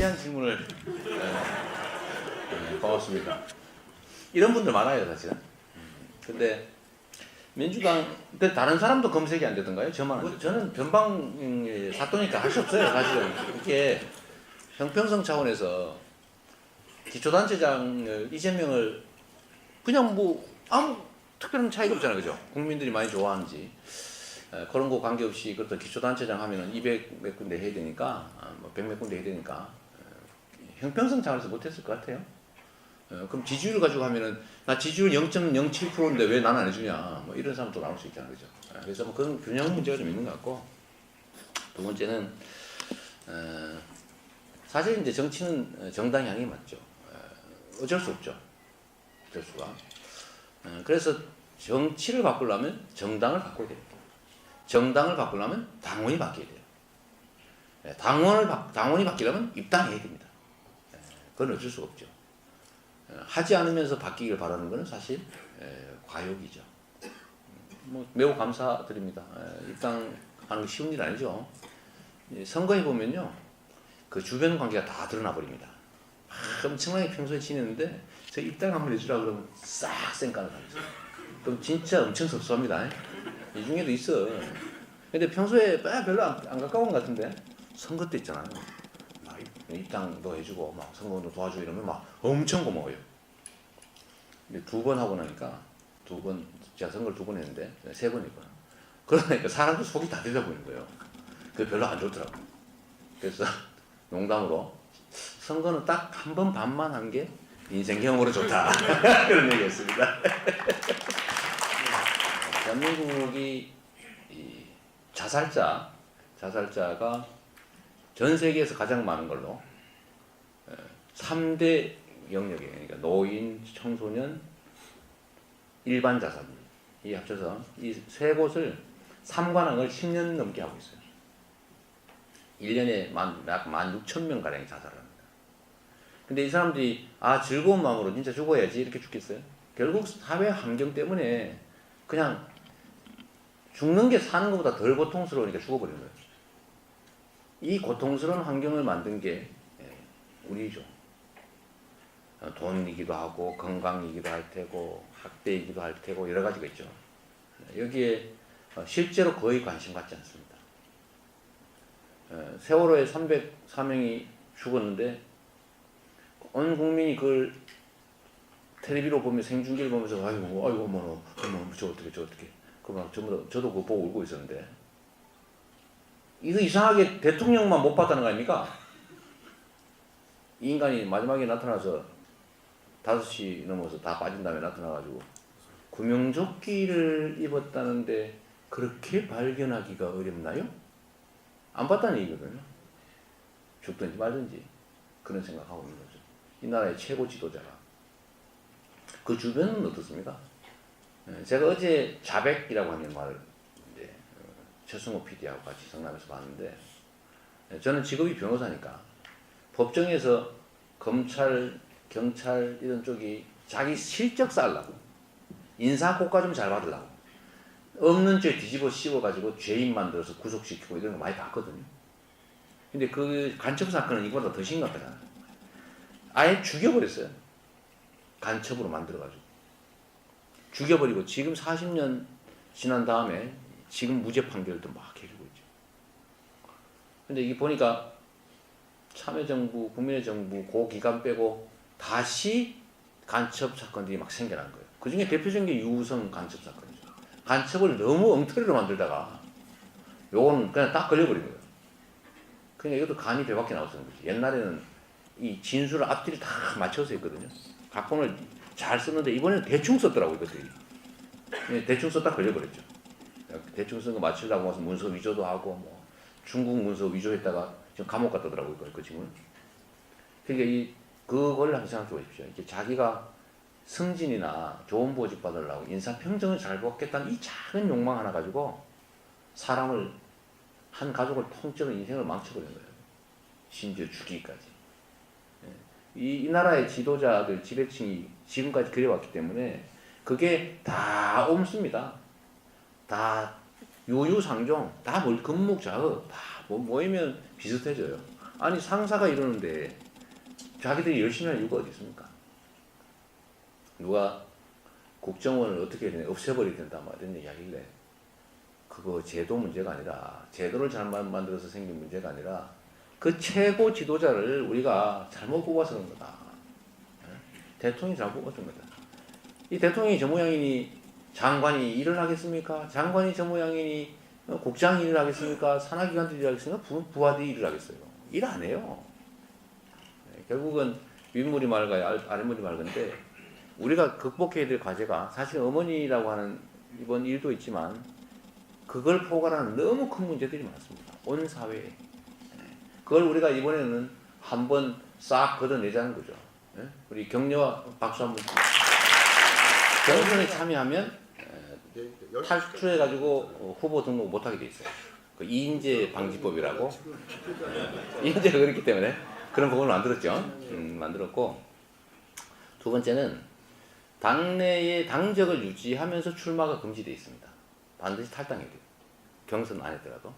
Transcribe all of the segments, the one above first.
예리한 질문을 고맙습니다. 이런 분들 많아요 사실은. 근데 민주당 그 다른 사람도 검색이 안 되던가요? 저만 저는 변방 사또니까 할 수 없어요 사실은. 이게 형평성 차원에서 기초단체장을 이재명을 그냥 뭐 아무 특별한 차이가 없잖아요, 그죠? 국민들이 많이 좋아하는지 그런 거 관계없이 그렇던 기초단체장 하면은 200 몇 군데 해야 되니까 뭐 100 몇 군데 해야 되니까 형평성 차원에서 못했을 것 같아요. 그럼 지지율 가지고 하면은 나 지지율 0.07%인데 왜 나는 안 해주냐 뭐 이런 사람도 나올 수 있잖아요, 그죠? 그래서 뭐 그런 균형 문제가 좀 있는 것 같고, 두 번째는 사실 이제 정치는 정당 향이 맞죠. 어쩔 수 없죠. 어쩔 수가. 그래서 정치를 바꾸려면 정당을 바꿔야 됩니다. 정당을 바꾸려면 당원이 바뀌어야 돼요. 당원이 바뀌려면 입당해야 됩니다. 그건 어쩔 수가 없죠. 하지 않으면서 바뀌길 바라는 것은 사실 과욕이죠. 뭐 매우 감사드립니다. 입당하는 거 쉬운 일 아니죠. 선거에 보면요, 그 주변 관계가 다 드러나 버립니다. 엄청나게 평소에 지냈는데 저 입당 한번 해주라 그러면 싹 쌩까는 사람이죠. 그럼 진짜 엄청 섭섭합니다. 이 중에도 있어. 근데 평소에 별로 안 가까운 것 같은데 선거 때 있잖아요. 막 입당도 해주고 막 선거도 도와주고 이러면 막 엄청 고마워요. 근데 2번 하고 나니까 제가 선거를 2번 했는데 3번 했구나. 그러니까 사람도 속이 다 들려 보이는 거예요. 그게 별로 안 좋더라고요. 그래서 농담으로 선거는 딱 1번 반만 한 게 인생 경험으로 좋다. 그런 얘기였습니다. 대한민국이 자살자가 전 세계에서 가장 많은 걸로 3대 영역에, 그러니까 노인, 청소년, 일반 자살 이 합쳐서 이 세 곳을 3관왕을 10년 넘게 하고 있어요. 1년에 약 16,000명 가량이 자살합니다. 근데 이 사람들이 즐거운 마음으로 진짜 죽어야지 이렇게 죽겠어요? 결국 사회 환경 때문에 그냥 죽는 게 사는 것보다 덜 고통스러우니까 죽어버리는 거예요. 이 고통스러운 환경을 만든 게 우리죠. 돈이기도 하고 건강이기도 할 테고 학대이기도 할 테고 여러 가지가 있죠. 여기에 실제로 거의 관심 갖지 않습니다. 세월호에 304명이 죽었는데 온 국민이 그걸 텔레비로 보면 생중계를 보면서 아이고 저 어떻게 그만 저도 그거 보고 울고 있었는데, 이거 이상하게 대통령만 못 봤다는 거 아닙니까? 이 인간이 마지막에 나타나서 5시 넘어서 다 빠진 다음에 나타나가지고 구명조끼를 입었다는데 그렇게 발견하기가 어렵나요? 안 봤다는 얘기거든요. 죽든지 말든지 그런 생각하고 있는 거죠. 이 나라의 최고 지도자가. 그 주변은 어떻습니까? 제가 어제 자백이라고 하는 말을 이제 최승호 PD하고 같이 성남에서 봤는데, 저는 직업이 변호사니까 법정에서 검찰, 경찰 이런 쪽이 자기 실적 쌓으려고, 인사고과 좀 잘 받으려고 없는 죄 뒤집어 씌워가지고 죄인 만들어서 구속시키고 이런 거 많이 봤거든요. 근데 그 간첩 사건은 이거보다 더 심각하잖아요. 아예 죽여버렸어요. 간첩으로 만들어가지고 죽여버리고 지금 40년 지난 다음에 지금 무죄 판결도 막 해주고 있죠. 근데 이게 보니까 참여정부, 국민의 정부 그 기간 빼고 다시 간첩 사건들이 막 생겨난 거예요. 그 중에 대표적인 게 유우성 간첩 사건이죠. 간첩을 너무 엉터리로 만들다가 요건 그냥 딱 걸려버린 거예요. 그러니까 이것도 간이 배밖에 나왔던 거지. 옛날에는 이 진술을 앞뒤를 다 맞춰서 했거든요. 각본을 잘 썼는데 이번에는 대충 썼더라고요, 이것들이. 대충 썼다 걸려버렸죠. 대충 쓴 거 맞추려고 해서 문서 위조도 하고, 뭐 중국 문서 위조했다가 지금 감옥 갔다더라고요, 그 친구는. 그러니까 그걸 한번 생각해 보십시오. 이게 자기가 승진이나 좋은 보직 받으려고 인사평정을 잘 받겠다는 이 작은 욕망 하나 가지고 사람을, 한 가족을 통째로 인생을 망쳐버린 거예요. 심지어 죽이기까지. 이 나라의 지도자들, 지배층이 지금까지 그래왔기 때문에 그게 다 옴습니다. 다 유유상종, 다 금묵자업, 다 모이면 비슷해져요. 아니 상사가 이러는데 자기들이 열심히 할 이유가 어디 있습니까? 누가 국정원을 어떻게 없애버려야 된다 뭐 이런 얘기 하길래 그거 제도 문제가 아니라 제도를 잘못 만들어서 생긴 문제가 아니라 그 최고 지도자를 우리가 잘못 뽑아서 그런 거다. 대통령이 잘못 뽑았던 거다. 이 대통령이 저 모양이니 장관이 일을 하겠습니까? 장관이 저 모양이니 국장이 일을 하겠습니까? 산하기관들이 일을 하겠습니까? 부하들이 일을 하겠어요. 일 안 해요. 결국은 윗물이 맑아야 아랫물이 맑은데 우리가 극복해야 될 과제가 사실 어머니라고 하는 이번 일도 있지만 그걸 포괄하는 너무 큰 문제들이 많습니다. 온 사회에. 그걸 우리가 이번에는 한번 싹 걷어내자는 거죠. 우리 격려와 박수 한번. 경선에 참여하면 탈출해가지고 후보 등록 못하게 돼 있어요. 그 이인재 방지법이라고. 이인재가 그랬기 때문에 그런 법을 만들었죠. 만들었고 두 번째는 당내의 당적을 유지하면서 출마가 금지되어 있습니다. 반드시 탈당해야 돼요. 경선 안 했더라도.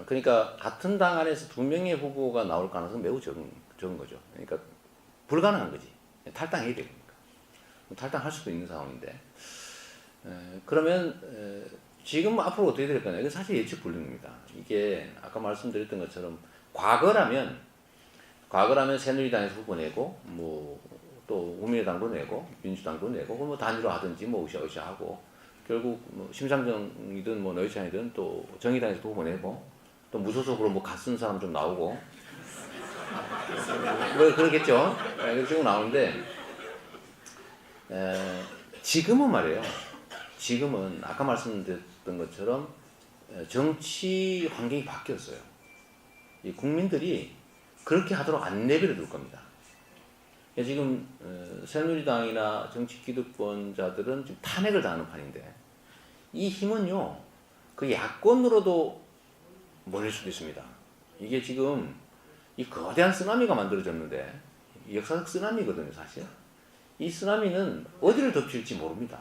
그러니까 같은 당 안에서 두 명의 후보가 나올 가능성은 매우 적은 거죠. 그러니까 불가능한 거지. 탈당해야 되니까. 탈당할 수도 있는 상황인데. 그러면 지금 앞으로 어떻게 될 거냐. 이건 사실 예측 불능입니다. 이게 아까 말씀드렸던 것처럼 과거라면 새누리당에서 후보 내고 또 국민의당도 내고 민주당도 내고 뭐 단일화 하든지 뭐 으쌰으쌰 하고 결국 뭐 심상정이든 뭐 노회찬이든 또 정의당에서 후보 내고 또 무소속으로 뭐 갓쓴 사람 좀 나오고 뭐 그러겠죠. 그렇게 나오는데 지금은 말이에요. 지금은 아까 말씀드렸던 것처럼 정치 환경이 바뀌었어요. 이 국민들이 그렇게 하도록 안 내버려 둘 겁니다. 지금 새누리당이나 정치 기득권자들은 지금 탄핵을 당하는 판인데 이 힘은요 그 야권으로도 몰릴 수도 있습니다. 이게 지금 이 거대한 쓰나미가 만들어졌는데 역사적 쓰나미거든요 사실. 이 쓰나미는 어디를 덮칠지 모릅니다.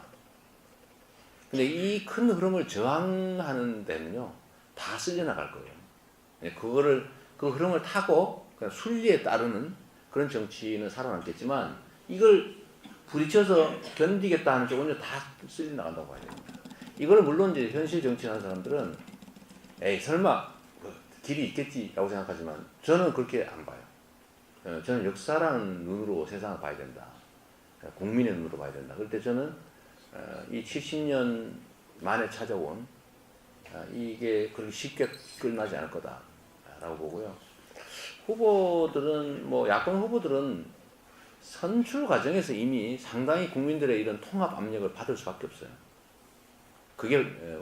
근데 이 큰 흐름을 저항하는 데는요 다 쓸려나갈 거예요. 그 흐름을 타고 그냥 순리에 따르는 그런 정치는 살아남겠지만 이걸 부딪혀서 견디겠다 하는 쪽은요 다 쓸려나간다고 봐야 됩니다. 이걸 물론 이제 현실 정치하는 사람들은 에이 설마 길이 있겠지라고 생각하지만 저는 그렇게 안 봐요. 저는 역사라는 눈으로 세상을 봐야 된다. 국민의 눈으로 봐야 된다. 그럴 때 저는 이 70년 만에 찾아온 이게 그렇게 쉽게 끝나지 않을 거다라고 보고요. 후보들은 야권 후보들은 선출 과정에서 이미 상당히 국민들의 이런 통합 압력을 받을 수밖에 없어요. 그게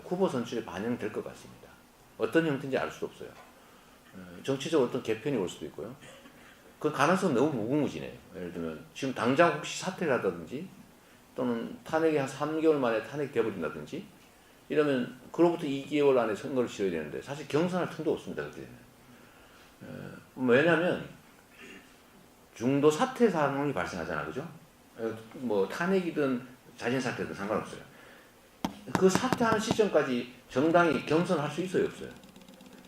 후보 선출에 반영될 것 같습니다. 어떤 형태인지 알 수도 없어요. 정치적으로 어떤 개편이 올 수도 있고요. 그 가능성은 너무 무궁무진해요. 예를 들면 지금 당장 혹시 사퇴를 하다든지 또는 탄핵이 한 3개월 만에 탄핵되어버린다든지 이러면 그로부터 2개월 안에 선거를 치러야 되는데 사실 경선할 틈도 없습니다. 그때 왜냐하면 중도 사퇴 상황이 발생하잖아, 그죠? 뭐 탄핵이든 자진 사퇴든 상관없어요. 그 사퇴하는 시점까지 정당이 경선할 수 있어요, 없어요?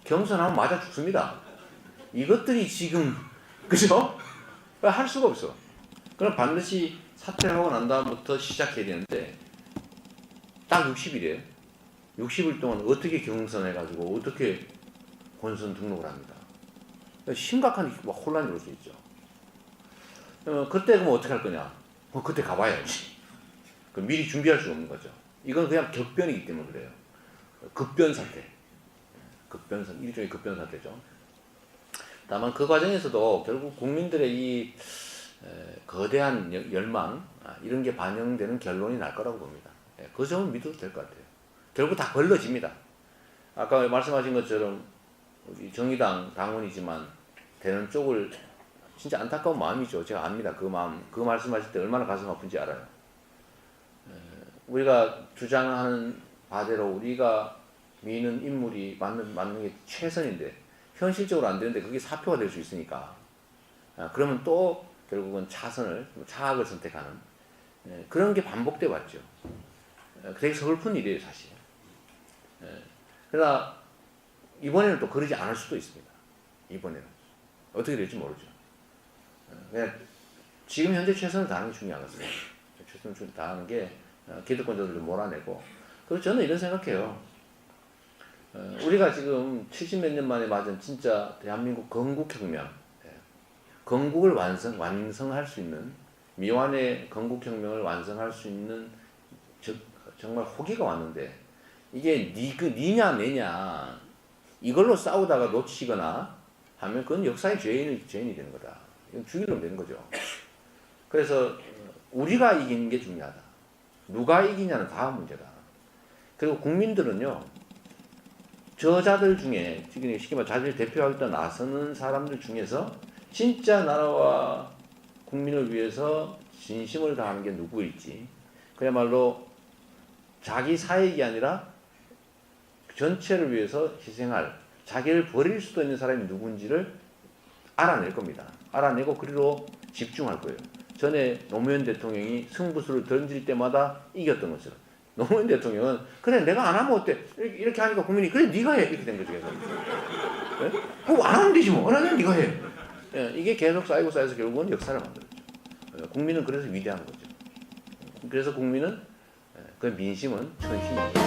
경선하면 맞아 죽습니다. 이것들이 지금 그죠? 할 수가 없어. 그럼 반드시 사퇴를 하고 난 다음부터 시작해야 되는데 딱 60일이에요. 60일 동안 어떻게 경선해가지고 어떻게 본선 등록을 합니다. 심각한 혼란이 올 수 있죠. 그때 그럼 어떻게 할 거냐? 그때 가봐야지. 미리 준비할 수 없는 거죠. 이건 그냥 격변이기 때문에 그래요. 급변 사태. 일종의 급변 사태죠. 다만 그 과정에서도 결국 국민들의 이 거대한 열망 이런 게 반영되는 결론이 날 거라고 봅니다. 그 점은 믿어도 될 것 같아요. 결국 다 걸러집니다. 아까 말씀하신 것처럼 우리 정의당 당원이지만 되는 쪽을 진짜 안타까운 마음이죠. 제가 압니다. 그 마음. 그 말씀하실 때 얼마나 가슴 아픈지 알아요. 우리가 주장하는 바대로 우리가 미는 인물이 맞는 게 최선인데 현실적으로 안 되는데 그게 사표가 될 수 있으니까 그러면 또 결국은 차악을 선택하는 그런 게 반복돼 왔죠. 되게 서글픈 일이에요 사실. 그러나 이번에는 또 그러지 않을 수도 있습니다. 이번에는 어떻게 될지 모르죠. 그냥 지금 현재 최선을 다하는 게 중요한 것같아요. 최선을 다하는 게 기득권자들을 몰아내고. 그리고 저는 이런 생각해요. 우리가 지금 70몇 년 만에 맞은 진짜 대한민국 건국혁명, 건국을 완성할 수 있는, 미완의 건국혁명을 완성할 수 있는 정말 호기가 왔는데, 이게 니냐 내냐 이걸로 싸우다가 놓치거나 하면 그건 역사의 죄인이 되는 거다. 이건 죽이려면 되는 거죠. 그래서 우리가 이기는 게 중요하다. 누가 이기냐는 다음 문제다. 그리고 국민들은요, 저자들 중에, 쉽게 말해 자기를 대표하겠다 나서는 사람들 중에서 진짜 나라와 국민을 위해서 진심을 다하는 게 누구일지, 그야말로 자기 사익이 아니라 전체를 위해서 희생할, 자기를 버릴 수도 있는 사람이 누군지를 알아낼 겁니다. 알아내고 그리로 집중할 거예요. 전에 노무현 대통령이 승부수를 던질 때마다 이겼던 것처럼, 노무현 대통령은 그래 내가 안 하면 어때? 이렇게 하니까 국민이 그래 네가 해 이렇게 된 거죠. 네? 그거 안 하면 되지 뭐. 안 하면 네가 해. 네, 이게 계속 쌓여서 결국은 역사를 만들었죠. 국민은 그래서 위대한 거죠. 그래서 국민은 그 민심은 천심입니다.